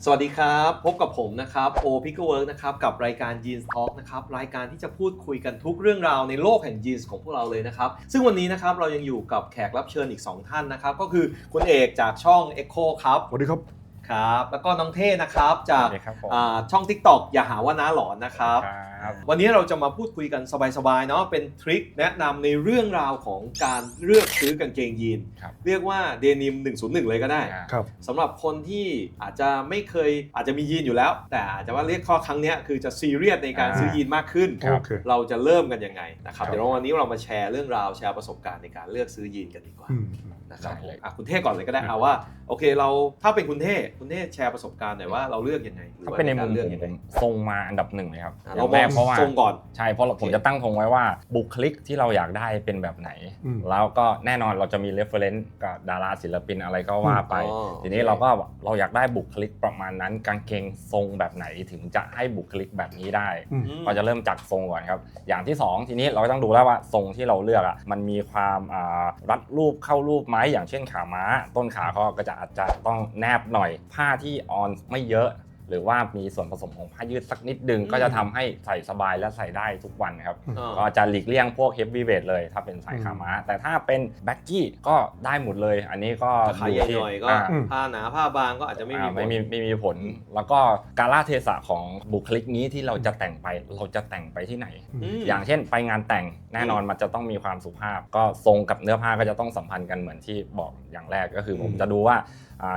สวัสดีครับพบกับผมนะครับโอพิกเวิร์กนะครับกับรายการ Jeans Talk นะครับรายการที่จะพูดคุยกันทุกเรื่องราวในโลกแห่ง Jeans ของพวกเราเลยนะครับซึ่งวันนี้นะครับเรายังอยู่กับแขกรับเชิญอีก2ท่านนะครับก็คือคุณเอกจากช่อง Echo ครับสวัสดีครับครับแล้วก็น้องเท่นะครับจากช่อง TikTok อย่าหาว่าน้าหลอนนะครับวันนี้เราจะมาพูดคุยกันสบายๆเนาะเป็นทริคแนะนำในเรื่องราวของการเลือกซื้อกางเกงยีนเรียกว่าเดนิม101เลยก็ได้สำหรับคนที่อาจจะไม่เคยอาจจะมียีนอยู่แล้วแต่อาจจะว่าเรียกข้อครั้งนี้คือจะซีเรียสในการซื้อยีนมากขึ้นเราจะเริ่มกันยังไงนะครับเดี๋ยววันนี้เรามาแชร์เรื่องราวแชร์ประสบการณ์ในการเลือกซื้อยีนกันดีกว่านะครับคุณเท่ก่อนเลยก็ได้เอาว่าโอเคเราถ้าเป็นคุณเท่แชร์ประสบการณ์หน่อยว่าเราเลือกยังไงถ้าเป็นในมุมผมทรงมาอันดับหนึ่งเลยครับเราแรกเพราะว่าทรงก่อนใช่เพราะผมจะตั้งธงไว้ว่าบุคลิกที่เราอยากได้เป็นแบบไหนแล้วก็แน่นอนเราจะมี reference กับดาราศิลปินอะไรก็ว่าไปทีนี้เราอยากได้บุคลิกประมาณนั้นกางเกงทรงแบบไหนถึงจะให้บุคลิกแบบนี้ได้เราจะเริ่มจากทรงก่อนครับอย่างที่2ทีนี้เราต้องดูแล้วว่าทรงที่เราเลือกอ่ะมันมีความรัดรูปเข้ารูปไหมอย่างเช่นขาม้าต้นขาเขาก็จะอาจจะต้องแนบหน่อยผ้าที่ออนไม่เยอะหรือว่ามีส่วนผสมของผ้ายืดสักนิดนึงก็จะทำให้ใส่สบายและใส่ได้ทุกวันครับก็จะหลีกเลี่ยงพวกเฮฟวีเวทเลยถ้าเป็นสายขาม้าแต่ถ้าเป็นแบ็กกี้ก็ได้หมดเลยอันนี้ก็ขายใหญ่หน่อยก็ผ้าหนาผ้าบางก็อาจจะไม่มีผลแล้วก็กาลเทศะของบุคลิกนี้ที่เราจะแต่งไปที่ไหนอย่างเช่นไปงานแต่งแน่นอนมันจะต้องมีความสุภาพก็ทรงกับเนื้อผ้าก็จะต้องสัมพันธ์กันเหมือนที่บอกอย่างแรกก็คือผมจะดูว่า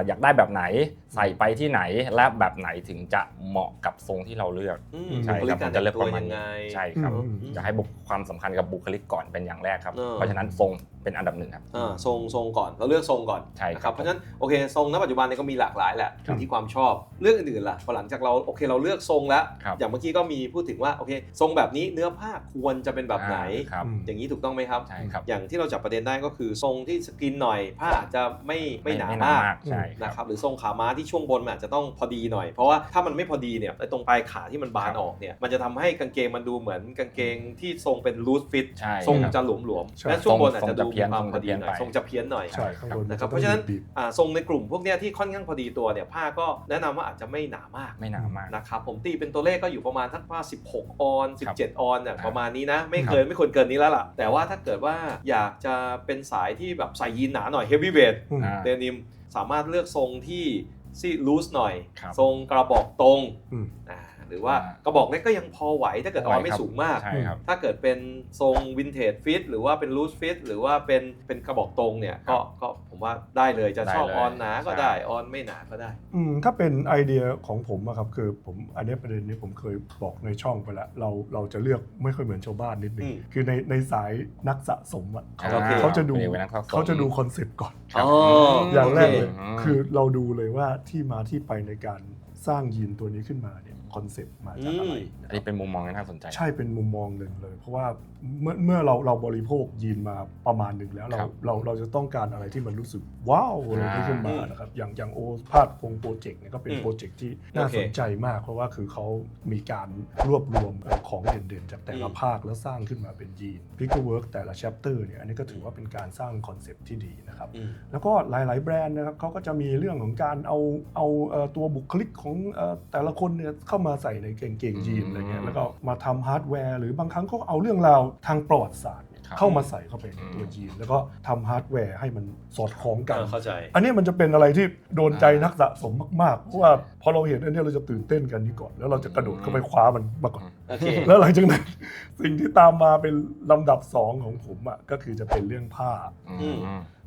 อยากได้แบบไหนใส่ไปที่ไหนและแบบไหนถึงจะเหมาะกับทรงที่เราเลือกใช่ครับจะเลือกประมาณนี้ใช่ครับจะให้ความสำคัญกับบุคลิกก่อนเป็นอย่างแรกครับเพราะฉะนั้นทรงเป็นอันดับหนึ่งครับทรงก่อนเราเลือกทรงก่อนใช่ครับเพราะฉะนั้นโอเคทรงณปัจจุบันนี้ก็มีหลากหลายแหละอยู่ที่ความชอบเรื่องอื่นๆล่ะพอหลังจากเราโอเคเราเลือกทรงแล้วอย่างเมื่อกี้ก็มีพูดถึงว่าโอเคทรงแบบนี้เนื้อผ้าควรจะเป็นแบบไหนอย่างนี้ถูกต้องไหมครับอย่างที่เราจับประเด็นได้ก็คือทรงที่สกินหน่อยผ้าอาจจะไม่หนามากนะครับหรือทรงขาม้าที่ช่วงบนมันอาจจะต้องพอดีหน่อยเพราะว่าถ้ามันไม่พอดีเนี่ยตรงปลายขาที่มันบานออกเนี่ยมันจะทำให้กางเกงมันดูเหมือนกางเกงที่ทรงเป็นลูสฟิตทรงจะหลวมๆและช่วงบนอาจจะดูมีความพอดีหน่อยทรงจะเพี้ยนหน่อยนะครับเพราะฉะนั้นทรงในกลุ่มพวกนี้ที่ค่อนข้างพอดีตัวเนี่ยผ้าก็แนะนำว่าอาจจะไม่หนามากนะครับผมตีเป็นตัวเลขก็อยู่ประมาณทักผ้า16ออน17ออนเนี่ยประมาณนี้นะไม่ควรเกินนี้แล้วล่ะแต่ว่าถ้าเกิดว่าอยากจะเป็นสายที่แบบใส่ยีนหนาหน่อยเฮฟวีเวทเดนิมสามารถเลือกทรงที่ลูสหน่อยทรงกระบอกตรงหรือว่ากระบอกเล็กก็ยังพอไหวถ้าเกิดออนไม่สูงมากถ้าเกิดเป็นทรงวินเทจฟิตหรือว่าเป็นลูสฟิตหรือว่าเป็นกระบอกตรงเนี่ยก็ผมว่าได้เลยจะชอบออนหนาก็ได้ออนไม่หนาก็ได้ถ้าเป็นไอเดียของผมครับคือผมอันนี้ประเด็นนี้ผมเคยบอกในช่องไปแล้วเราจะเลือกไม่ค่อยเหมือนชาวบ้านนิดนึงคือในสายนักสะสมเขาจะดูคอนเซ็ปต์ก่อนอย่างแรกเลยคือเราดูเลยว่าที่มาที่ไปในการสร้างยีนตัวนี้ขึ้นมาเนี่ยคอนเซ็ปต์มาจากอะไรอันนี้เป็นมุมมองที่น่าสนใจใช่เป็นมุมมองหนึ่งเลยเพราะว่าเมื่อเราบริโภคยีนมาประมาณหนึ่งแล้วเราจะต้องการอะไรที่มันรู้สึกว้าวอะไรที่ขึ้นมานะครับอย่างโอภาสพงษ์โปรเจกต์เนี่ยก็เป็นโปรเจกต์ที่น่าสนใจมากเพราะว่าคือเขามีการรวบรวมของเด่นๆจากแต่ละภาคแล้วสร้างขึ้นมาเป็นยีนพิกเวิร์กแต่ละแชปเตอร์เนี่ยอันนี้ก็ถือว่าเป็นการสร้างคอนเซ็ปต์ที่ดีนะครับแล้วก็หลายๆแบรนด์นะครับเขาก็จะมีเรื่องของการเอาตัวบุคลิกของแต่ละคนเนี่ยเข้ามาใส่ในกางเกงยีนอะไรเงี้ยแล้วก็มาทำฮาร์ดแวร์หรือบางครั้งก็เอาเรื่องราวทางประวัติศาสตร์เข้ามาใส่เข้าไปในตัวยีนแล้วก็ทำฮาร์ดแวร์ให้มันสอดคล้องกันเข้าใจอันนี้มันจะเป็นอะไรที่โดนใจนักสะสมมากๆเพราะว่าพอเราเห็นอันนี้เราจะตื่นเต้นกันนี่ก่อนแล้วเราจะกระโดดเข้าไปคว้ามันมาก่อนแล้วหลังจากนั้นสิ่งที่ตามมาเป็นลำดับ2ของผมก็คือจะเป็นเรื่องผ้า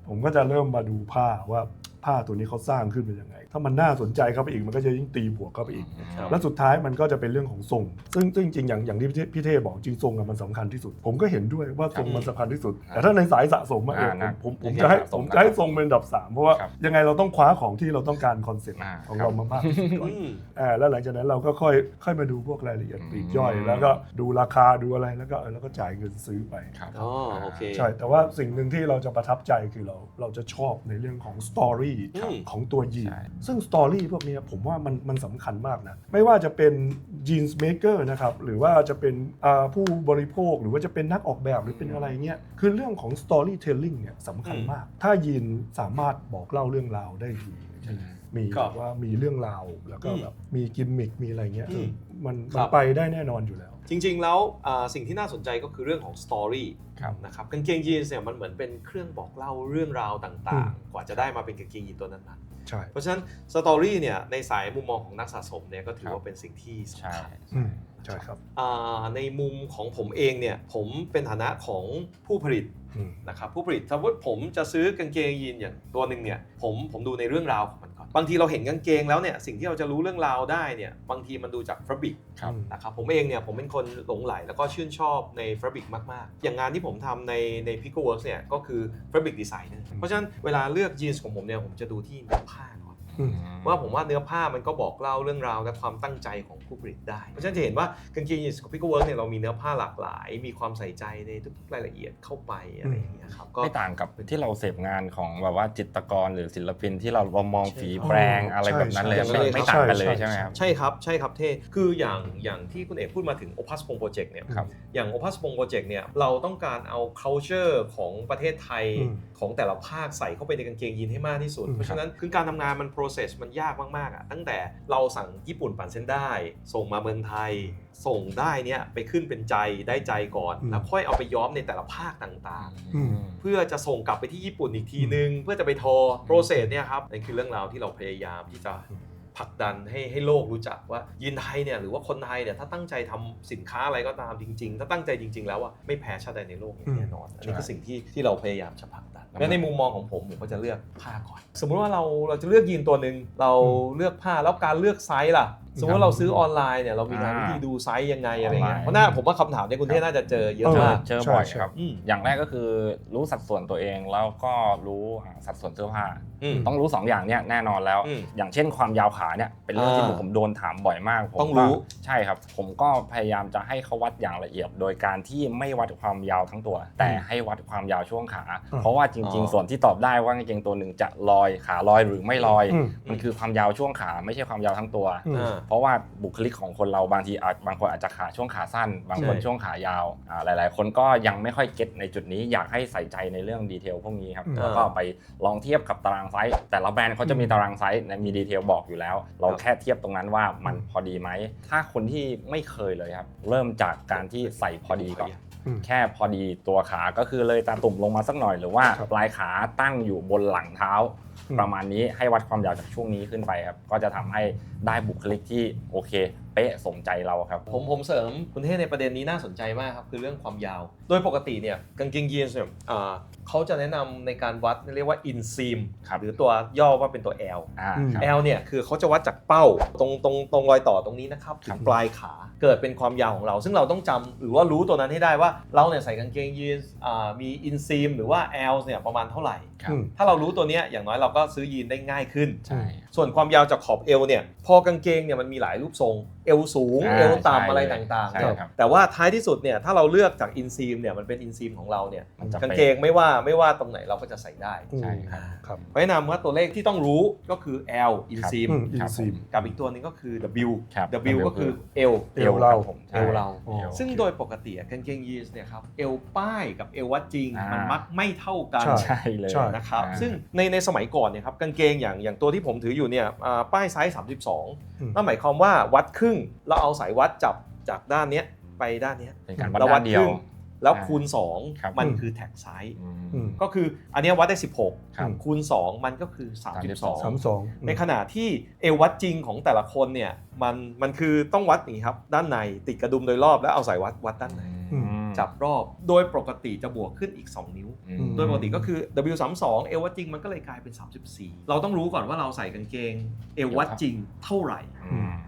ผมก็จะเริ่มมาดูผ้าว่าผ้าตัวนี้เขาสร้างขึ้นเป็นยังไงถ้ามันน่าสนใจเข้าไปอีกมันก็จะยิ่งตีบวกเข้าไปอีกและสุดท้ายมันก็จะเป็นเรื่องของทรงซึ่งจริงๆอย่างที่พี่เท่บอกจริงทรงมันสำคัญที่สุดผมก็เห็นด้วยว่าทรงมันสำคัญที่สุดแต่ถ้าในสายสะสมผมจะให้ทรงเป็นอันดับ3เพราะว่ายังไงเราต้องคว้าของที่เราต้องการคอนเซ็ปต์ของเรามามากที่สุดก่อนแล้วหลังจากนั้นเราก็ค่อยมาดูพวกรายละเอียดปลีกย่อยแล้วก็ดูราคาดูอะไรแล้วก็จ่ายเงินซื้อไปใช่แต่ว่าสิ่งหนึ่งที่เราจะประทับใจคือเราจะชอบในเรื่องของสตอรี่ของตัวยีนซึ่งสตอรี่พวกนี้ผมว่ามันสำคัญมากนะไม่ว่าจะเป็นยีนส์เมเกอร์นะครับหรือว่าจะเป็นผู้บริโภคหรือว่าจะเป็นนักออกแบบหรือเป็นอะไรเงี้ยคือเรื่องของสตอรี่เทลลิ่งเนี่ยสำคัญมากถ้ายีนสามารถบอกเล่าเรื่องราวได้ดี มี ครับ ว่ามีเรื่องราวแล้วก็แบบมีกิมมิคมีอะไรเงี้ย มัน ครับ ไปได้แน่นอนอยู่แล้ว จริงๆแล้วสิ่งที่น่าสนใจก็คือเรื่องของสตอรี่ ครับ นะครับกางเกงยีนส์เนี่ยมันเหมือนเป็นเครื่องบอกเล่าเรื่องราวต่างๆ กว่าจะได้มาเป็นกางเกงยีนตัวนั้นๆ ใช่ เพราะฉะนั้นสตอรี่เนี่ยในสายมุมมองของนักสะสมเนี่ยก็ถือว่าเป็นสิ่งที่สำคัญ ใช่ครับ ในมุมของผมเองเนี่ยผมเป็นฐานะของผู้ผลิตนะครับผู้ผลิตสมมติผมจะซื้อกางเกงยีนอย่างตัวหนึ่งเนี่ยผมดูในเรื่องราวของมันก่อนบางทีเราเห็นกางเกงแล้วเนี่ยสิ่งที่เราจะรู้เรื่องราวได้เนี่ยบางทีมันดูจากฟาบริกนะครับผมเองเนี่ยผมเป็นคนหลงใหลแล้วก็ชื่นชอบในฟาบริกมากๆอย่างงานที่ผมทำใน Pico Works เนี่ยก็คือฟาบริกดีไซน์เพราะฉะนั้นเวลาเลือกยีนส์ของผมเนี่ยผมจะดูที่เนื้อผ้าว่าผมว่าเนื้อผ้ามันก็บอกเล่าเรื่องราวและความตั้งใจของผู้ผลิตได้เพราะฉะนั้นจะเห็นว่ากางเกงยีนส์ของ Pico Works เนี่ยเรามีเนื้อผ้าหลากหลายมีความใส่ใจในทุกๆรายละเอียดเข้าไปอะไรอย่างเงี้ยครับก็ไม่ต่างกับที่เราเสพงานของแบบว่าจิตรกรหรือศิลปินที่เรามองฝีแปรงอะไรแบบนั้นเลยไม่ต่างกันเลยใช่ไหมครับใช่ครับเท่คืออย่างที่คุณเอกพูดมาถึง Opus Pong Project เนี่ยอย่าง Opus Pong Project เนี่ยเราต้องการเอา culture ของประเทศไทยของแต่ละภาคใส่เข้าไปในกางเกงยีนให้มากที่สุดเพราะฉะนั้นคือการทำงานมัน process มันยากมากๆอ่ะตั้งแต่เราสั่งญี่ปุ่นปั่นเส้นได้ส่งมาเมืองไทยส่งได้เนี่ยไปขึ้นเป็นใจได้ใจก่อนแล้วค่อยเอาไปย้อมในแต่ละภาคต่างๆเพื่อจะส่งกลับไปที่ญี่ปุ่นอีกทีนึงเพื่อจะไปทอ process เนี่ยครับนั่นคือเรื่องราวที่เราพยายามที่จะผลักดันให้โลกรู้จักว่ายีนไทยเนี่ยหรือว่าคนไทยเนี่ยถ้าตั้งใจทำสินค้าอะไรก็ตามจริงๆถ้าตั้งใจจริงๆแล้วอ่ะไม่แพ้ชาติใดในโลกอย่างแน่นอนอันนี้คือสิ่งที่เราพยายามจะผลักดันและในมุมมองของผมก็จะเลือกผ้าก่อนสมมุติว่าเราจะเลือกยีนตัวนึงเราเลือกผ้าแล้วการเลือกไซส์ล่ะสมมติเราซื้อออนไลน์เนี่ยเรามีการวิธีดูไซส์ยังไงอะไรเงี้ยเพราะผมว่าคำถามในคุณเทพน่าจะเจอเยอะมากเจอบ่อยครับอย่างแรกก็คือรู้สัดส่วนตัวเองแล้วก็รู้สัดส่วนเสื้อผ้าต้องรู้2อย่างเนี่ยแน่นอนแล้วอย่างเช่นความยาวขาเนี่ยเป็นเรื่องที่ผมโดนถามบ่อยมากต้องรู้ใช่ครับผมก็พยายามจะให้เขาวัดอย่างละเอียดโดยการที่ไม่วัดความยาวทั้งตัวแต่ให้วัดความยาวช่วงขาเพราะว่าจริงๆส่วนที่ตอบได้ว่ากางเกงตัวหนึ่งจะลอยขาลอยหรือไม่ลอยมันคือความยาวช่วงขาไม่ใช่ความยาวทั้งตัวเพราะว่าบุคลิกของคนเราบางทีบางคนอาจจะขาช่วงขาสั้นบางคนช่วงขายาวหลายๆคนก็ยังไม่ค่อยเก็ตในจุดนี้อยากให้ใส่ใจในเรื่องดีเทลพวกนี้ครับแล้วก็ไปลองเทียบกับตารางไซส์แต่ละแบรนด์เขาจะมีตารางไซส์มีดีเทลบอกอยู่แล้วเราแค่เทียบตรงนั้นว่ามันพอดีไหมถ้าคนที่ไม่เคยเลยครับเริ่มจากการที่ใส่พอดีก่อนแค่พอดีตัวขาก็คือเลยตาตุ่มลงมาสักหน่อยหรือว่าปลายขาตั้งอยู่บนหลังเท้าประมาณนี้ให้วัดความยาวจากช่วงนี้ขึ้นไปครับก็จะทำให้ได้บุคลิกที่โอเคเป๊ะสมใจเราครับผมเสริมคุณเทพในประเด็นนี้น่าสนใจมากครับคือเรื่องความยาวโดยปกติเนี่ยกางเกงยีนส์เนี่ยเขาจะแนะนำในการวัดเรียกว่า inseam หรือตัวย่อว่าเป็นตัว L L เนี่ยคือเขาจะวัดจากเป้าตรงรอยต่อตรงนี้นะครับถึงปลายขาเกิดเป็นความยาวของเราซึ่งเราต้องจำหรือว่ารู้ตัวนั้นให้ได้ว่าเราเนี่ยใส่กางเกงยีนส์มี inseam หรือว่า L เนี่ยประมาณเท่าไหร่ถ้าเรารู้ตัวนี้อย่างน้อยเราก็ซื้อยีนได้ง่ายขึ้นส่วนความยาวจากขอบเอวเนี่ยพอกางเกงเนี่ยมันมีหลายรูปทรงเอวสูงเอวต่ำอะไรต่างๆแต่ว่าท้ายที่สุดเนี่ยถ้าเราเลือกจากอินซีมเนี่ยมันเป็นอินซีมของเราเนี่ยกางเกงไม่ว่าตรงไหนเราก็จะใส่ได้ใช่ครับแนะนำว่าตัวเลขที่ต้องรู้ก็คือ L อินซีมกับอีกตัวนึงก็คือ W W ก็คือเอวเราซึ่งโดยปกติกางเกงยีนส์เนี่ยครับเอวป้ายกับเอววัดจริงมันมักไม่เท่ากันใช่เลยนะครับซึ่งในสมัยก่อนเนี่ยครับกางเกงอย่างตัวที่ผมถืออยู่เนี่ยป้ายไซส์32นั่นหมายความว่าวัดครึ่งเราเอาสายวัดจับจากด้านนี้ไปด้านนี้แล้ววัดเดียวแล้วคูณ2มันคือแท็กไซส์ก็คืออันนี้วัดได้16คูณ2มันก็คือ32ในขณะที่เอววัดจริงของแต่ละคนเนี่ยมันคือต้องวัดอย่างนี้ครับด้านในติดกระดุมโดยรอบแล้วเอาสายวัดด้านในจับรอบโดยปกติจะบวกขึ้นอีก2นิ้วโดยปกติก็คือ W32 เอววัดจริงมันก็เลยกลายเป็น34เราต้องรู้ก่อนว่าเราใส่กางเกงเอววัดจริงเท่าไหร่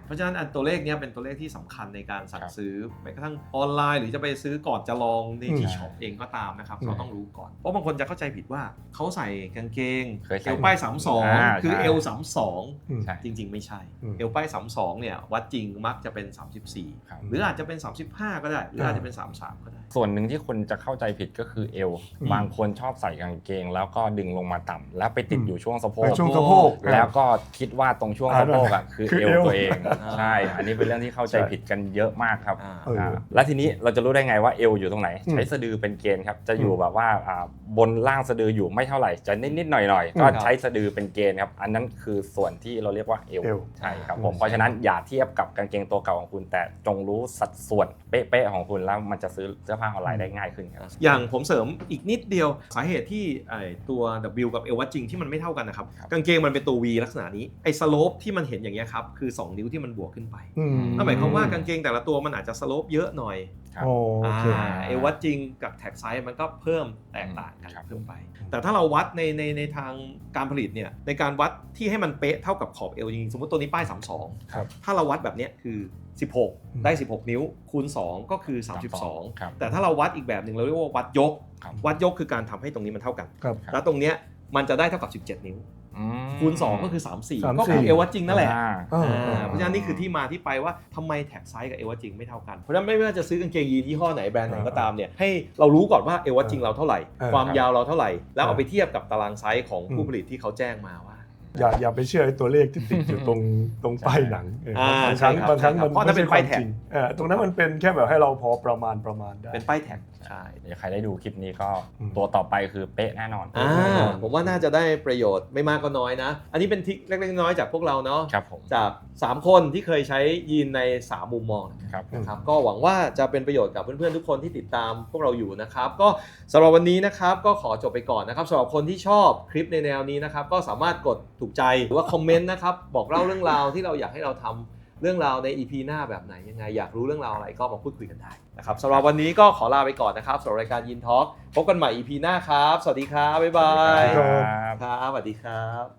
เพราะฉะนั้นอันตัวเลขนี้เป็นตัวเลขที่สำคัญในการสั่งซื้อแม้กระทั่งออนไลน์หรือจะไปซื้อก่อนจะลองในที่ช็อปเองก็ตามนะครับเราต้องรู้ก่อนเพราะบางคนจะเข้าใจผิดว่าเขาใส่กางเกงเอวป้าย32คือเอว32จริงๆไม่ใช่เอวป้าย32เนี่ยวัดจริงมักจะเป็น34หรืออาจจะเป็น35ก็ได้หรืออาจจะเป็น33ก็ได้ส่วนหนึ่งที่คนจะเข้าใจผิดก็คือเอวบางคนชอบใส่กางเกงแล้วก็ดึงลงมาต่ำแล้วไปติดอยู่ช่วงสะโพกแล้วก็คิดว่าตรงช่วงสะโพกคือเอวตัวเอง ใช่อันนี้เป็นเรื่องที่เข้าใจผิดกันเยอะมากครับ แล้ว ทีนี้เราจะรู้ได้ไงว่าเอวอยู่ตรงไหนใช้สะดือเป็นเกณฑ์ครับจะอยู่แบบว่าบนล่างสะดืออยู่ไม่เท่าไหร่จะนิดๆหน่อยๆก็ใช้สะดือเป็นเกณฑ์ครับอันนั้นคือส่วนที่เราเรียกว่าเอวใช่ครับผมเพราะฉะนั้นอย่าเทียบกับกางเกงตัวเก่าของคุณแต่จงรู้สัดส่วนเป๊ะๆของคุณแล้วมันจะซื้อเสื้อผ้าออนไลน์ได้ง่ายขึ้นครับอย่างผมเสริมอีกนิดเดียวสาเหตุที่ตัว W กับเอววัดจริงที่มันไม่เท่ากันนะครับกางเกงมันเป็นตัว V ลักษณะนี้ไอ้สโลปที่มันเห็นอย่างเงี้ยครับคือ2นิ้วที่มันบวกขึ้นไปนั่นหมายความว่ากางเกงแต่ละตัวมันอาจจะสโลปเยอะหน่อยเอววัดจริงกับแท็กไซส์มันก็เพิ่มแตกต่างกันเพิ่มไปแต่ถ้าเราวัดในทางการผลิตเนี่ยในการวัดที่ให้มันเป๊ะเท่ากับขอบเอวจริงสมมติตัวนี้ป้าย32ถ้าเราวัดแบบนี้คือ16ได้16นิ้วคูณ2ก็คือ32แต่ถ้าเราวัดอีกแบบหนึ่งเราเรียกว่าวัดยกคือการทำให้ตรงนี้มันเท่ากันแล้วตรงเนี้ยมันจะได้เท่ากับ17นิ้วคูณ2ก็คือ34ก็คือเอววัดจริงนั่นแหละเพราะฉะนั้นนี่คือที่มาที่ไปว่าทำไมแท็กไซส์กับเอววัดจริงไม่เท่ากันเพราะฉะนั้นไม่ว่าจะซื้อกางเกงยีนยี่ห้อไหนแบรนด์ไหนก็ตามเนี่ยให้เรารู้ก่อนว่าเอววัดจริงเราเท่าไหร่ความยาวเราเท่าไหร่แล้วเอาไปเทียบกับตารางไซส์ของผู้ผลิตที่เขาแจ้งมาว่าอย่าไปเชื่อไอ้ตัวเลขที่ติดอยู่ตรงป้ายหนังบางครั้งมันเพราะนั่นเป็นป้ายแท็กตรงนั้นมันเป็นแค่แบบให้เราพอประมาณได้เป็นป้ายแท็กใช่ใครได้ดูคลิปนี้ก็ตัวต่อไปคือเป๊ะแน่นอนผมว่าน่าจะได้ประโยชน์ไม่มากก็น้อยนะอันนี้เป็นทริคเล็กๆน้อยๆจากพวกเราเนาะจาก3คนที่เคยใช้ยีนใน3มุมมองนะครับก็หวังว่าจะเป็นประโยชน์กับเพื่อนๆทุกคนที่ติดตามพวกเราอยู่นะครับก็สำหรับวันนี้นะครับก็ขอจบไปก่อนนะครับสำหรับคนที่ชอบคลิปในแนวนี้นะครับก็สามารถกดถูกใจหรือว่าคอมเมนต์นะครับบอกเล่าเรื่องราวที่เราอยากให้เราทำเรื่องราวใน EP หน้าแบบไหนยังไงอยากรู้เรื่องราวอะไรก็มาพูดคุยกันได้นะครับสำหรับวันนี้ก็ขอลาไปก่อนนะครับสำหรับรายการยินทอล์กพบกันใหม่ EP หน้าครับสวัสดีครับบ๊ายบายครับสวัสดีครับ